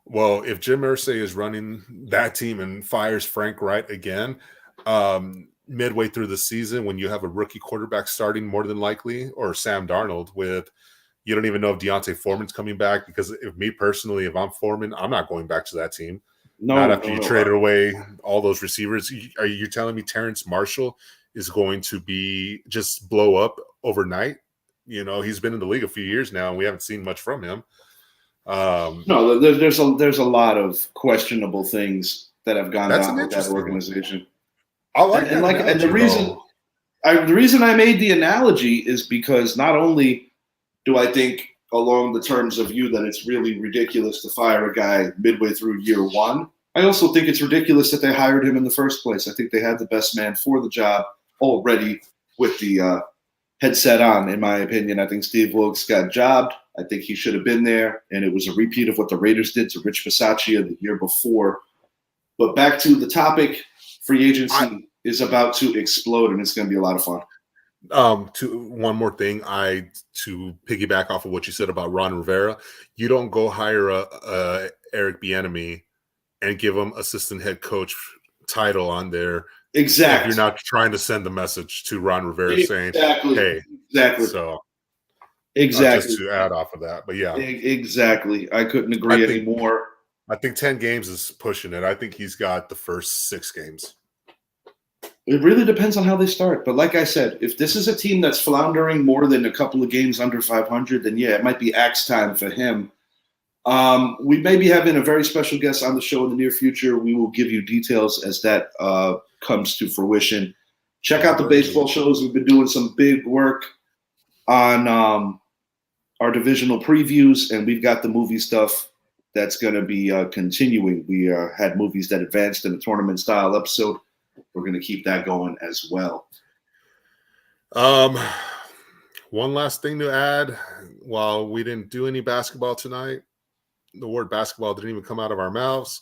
Well, if Jim Irsay is running that team and fires Frank Reich again, midway through the season when you have a rookie quarterback starting more than likely, or Sam Darnold with, you don't even know if Deontay Foreman's coming back, because if I'm Foreman, I'm not going back to that team. Not after you traded away all those receivers. Are you telling me Terrence Marshall is going to be just blow up overnight? You know, he's been in the league a few years now and we haven't seen much from him. No, there's a lot of questionable things that have gone down with that organization. The reason I made the analogy is because not only do I think along the terms of you that it's really ridiculous to fire a guy midway through year one, I also think it's ridiculous that they hired him in the first place. I think they had the best man for the job already with the headset on, in my opinion. I think Steve Wilkes got jobbed. I think he should have been there, and it was a repeat of what the Raiders did to Rich Bisaccia the year before. But back to the topic, free agency is about to explode, and it's going to be a lot of fun. One more thing, to piggyback off of what you said about Ron Rivera, you don't go hire a Eric Bieniemy and give him assistant head coach title on there. Exactly. If you're not trying to send the message to Ron Rivera saying, "Hey, So exactly. Just to add off of that, but yeah, exactly. I couldn't agree anymore. I think 10 games is pushing it. I think he's got the first 6 games. It really depends on how they start. But like I said, if this is a team that's floundering more than a couple of games under 500, then yeah, it might be axe time for him. We may be having a very special guest on the show in the near future. We will give you details as that comes to fruition. Check out the baseball shows. We've been doing some big work on our divisional previews, and we've got the movie stuff that's going to be continuing. We had movies that advanced in a tournament-style episode. We're going to keep that going as well. One last thing to add. While we didn't do any basketball tonight, the word basketball didn't even come out of our mouths.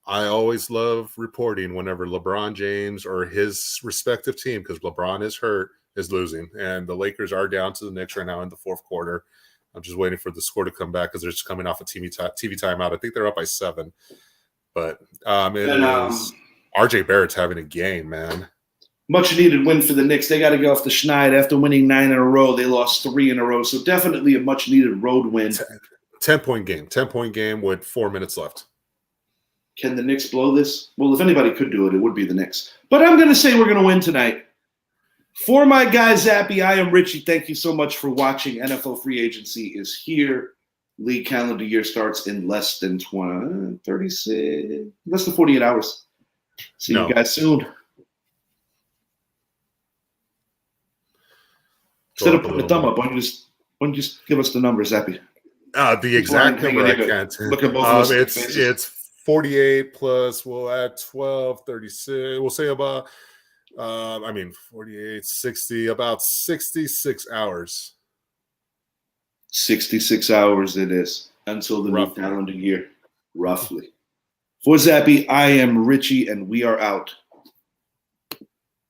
I always love reporting whenever LeBron James or his respective team, because LeBron is hurt, is losing. And the Lakers are down to the Knicks right now in the fourth quarter. I'm just waiting for the score to come back because they're just coming off a TV timeout. I think they're up by 7. But RJ Barrett's having a game, man. Much needed win for the Knicks. They got to get off the schneid after winning 9 in a row. They lost 3 in a row. So definitely a much needed road win. 10-point game. 10-point game with 4 minutes left. Can the Knicks blow this? Well, if anybody could do it, it would be the Knicks. But I'm going to say we're going to win tonight. For my guy, Zappy, I am Richie. Thank you so much for watching. NFL free agency is here. League calendar year starts in less than 48 hours. See you guys soon. Instead of putting the thumb up, why don't you just give us the numbers, Zappy? The exact number I can't. Look at both of us. It's 48 plus, we'll add 12, 36. We'll say about, 48, 60, about 66 hours. 66 hours it is until the new calendar year, roughly. For Zappy, I am Richie, and we are out.